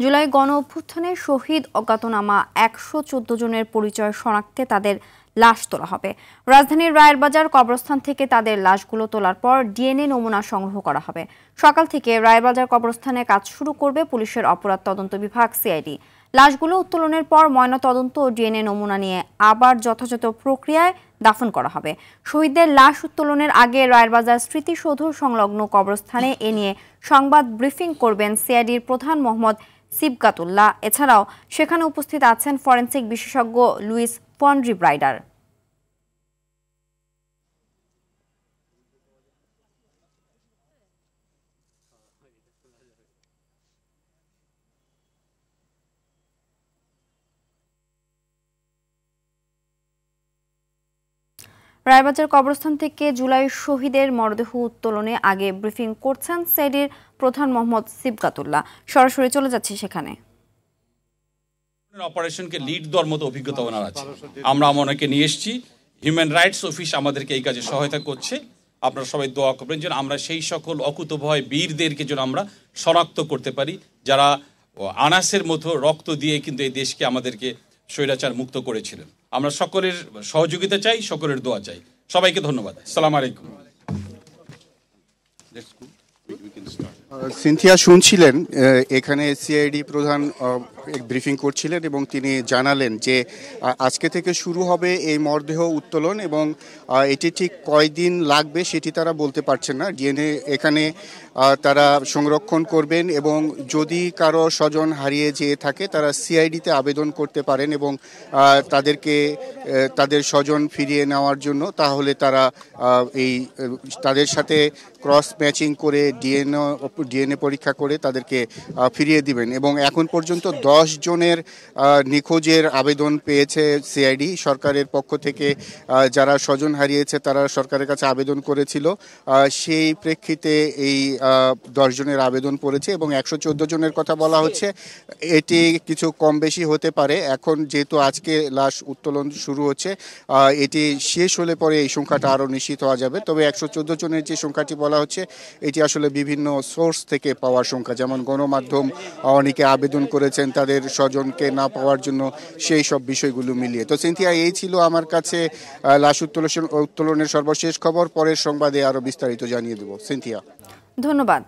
জুলাই গণ অভ্যুত্থানে শহীদ অজ্ঞাতনামা ১১৪ জনের পরিচয় শনাক্তে তাদের লাশ তোলা হবে। রাজধানীর রায়েরবাজার কবরস্থান থেকে তাদের লাশগুলো তোলার পর ডিএনএ নমুনা সংগ্রহ করা হবে। সকাল থেকে রায়েরবাজার কবরস্থানে কাজ শুরু করবে পুলিশের অপরাধ তদন্ত বিভাগ সিআইডি। লাশগুলো উত্তোলনের পর ময়নাতদন্ত ও ডিএনএ নমুনা নিয়ে আবার যথাযথ প্রক্রিয়ায় দাফন করা হবে। শহীদদের লাশ উত্তোলনের আগে রায়েরবাজার স্মৃতিসৌধ সংলগ্ন কবরস্থানে এ নিয়ে সংবাদ ব্রিফিং করবেন সিআইডির প্রধান মোহাম্মদ সিবগাতুল্লাহ। এছাড়াও সেখানে উপস্থিত আছেন ফরেনসিক বিশেষজ্ঞ লুইস ফনরিব্রাইডার। রায়বাজার কবরস্থান থেকে জুলাই শহীদের মরদেহ উত্তোলনে আগে ব্রিফিং করছেন সিআইডির প্রধান মোহাম্মদ সিবগাতুল্লাহ। সরাসরি চলে যাচ্ছি সেখানে। অপারেশনকে লিড দেওয়ার মতো অভিজ্ঞতা ওনার আছে। আমরা ওনাকে নিয়ে এসেছি। হিউম্যান রাইটস অফিস আমাদেরকে এই কাজে সহায়তা করছে। আপনারা সবাই দোয়া করবেন যেন আমরা সেই সকল অকুতোভয় বীরদেরকে যেন আমরা শনাক্ত করতে পারি, যারা আনাসের মতো রক্ত দিয়ে কিন্তু এই দেশকে আমাদেরকে স্বৈরাচার মুক্ত করেছিলেন। আমরা সকলের সহযোগিতা চাই, সকলের দোয়া চাই। সবাইকে ধন্যবাদ। আসসালামু আলাইকুম। সিনথিয়া শুনছিলেন এখানে সিআইডি প্রধান ব্রিফিং করছিলেন এবং তিনি জানালেন যে আজকে থেকে শুরু হবে এই মরদেহ উত্তোলন এবং এটি ঠিক কয়দিন লাগবে সেটি তারা বলতে পারছেন না। ডিএনএ এখানে তারা সংরক্ষণ করবেন এবং যদি কারো স্বজন হারিয়ে যেয়ে থাকে তারা সিআইডিতে আবেদন করতে পারেন এবং তাদেরকে তাদের স্বজন ফিরিয়ে নেওয়ার জন্য তাহলে তারা তাদের সাথে ক্রস ম্যাচিং করে ডিএনএ পরীক্ষা করে তাদেরকে ফিরিয়ে দিবেন। এবং এখন পর্যন্ত 10 জনের নিখোঁজের আবেদন পেয়েছে সিআইডি সরকারের পক্ষ থেকে। যারা স্বজন হারিয়েছে তারা সরকারের কাছে আবেদন করেছিল, সেই প্রেক্ষিতে এই 10 জনের আবেদন পড়েছে এবং 114 জনের কথা বলা হচ্ছে। এটি কিছু কম বেশি হতে পারে। এখন যেহেতু আজকে লাশ উত্তোলন শুরু হচ্ছে, এটি শেষ হলে পরে এই সংখ্যাটা আরও নিশ্চিত হওয়া যাবে। তবে 114 জনের যে সংখ্যাটি বলা হচ্ছে এটি আসলে বিভিন্ন সোর্স থেকে পাওয়ার সংখ্যা, যেমন গণমাধ্যম অনেকে আবেদন করেছেন তাদের স্বজনকে না পাওয়ার জন্য, সেই সব বিষয়গুলো মিলিয়ে। তো সিনথিয়া, এই ছিল আমার কাছে লাশ উত্তোলনের সর্বশেষ খবর। পরের সংবাদে আরো বিস্তারিত জানিয়ে দেব। সিনথিয়া, ধন্যবাদ।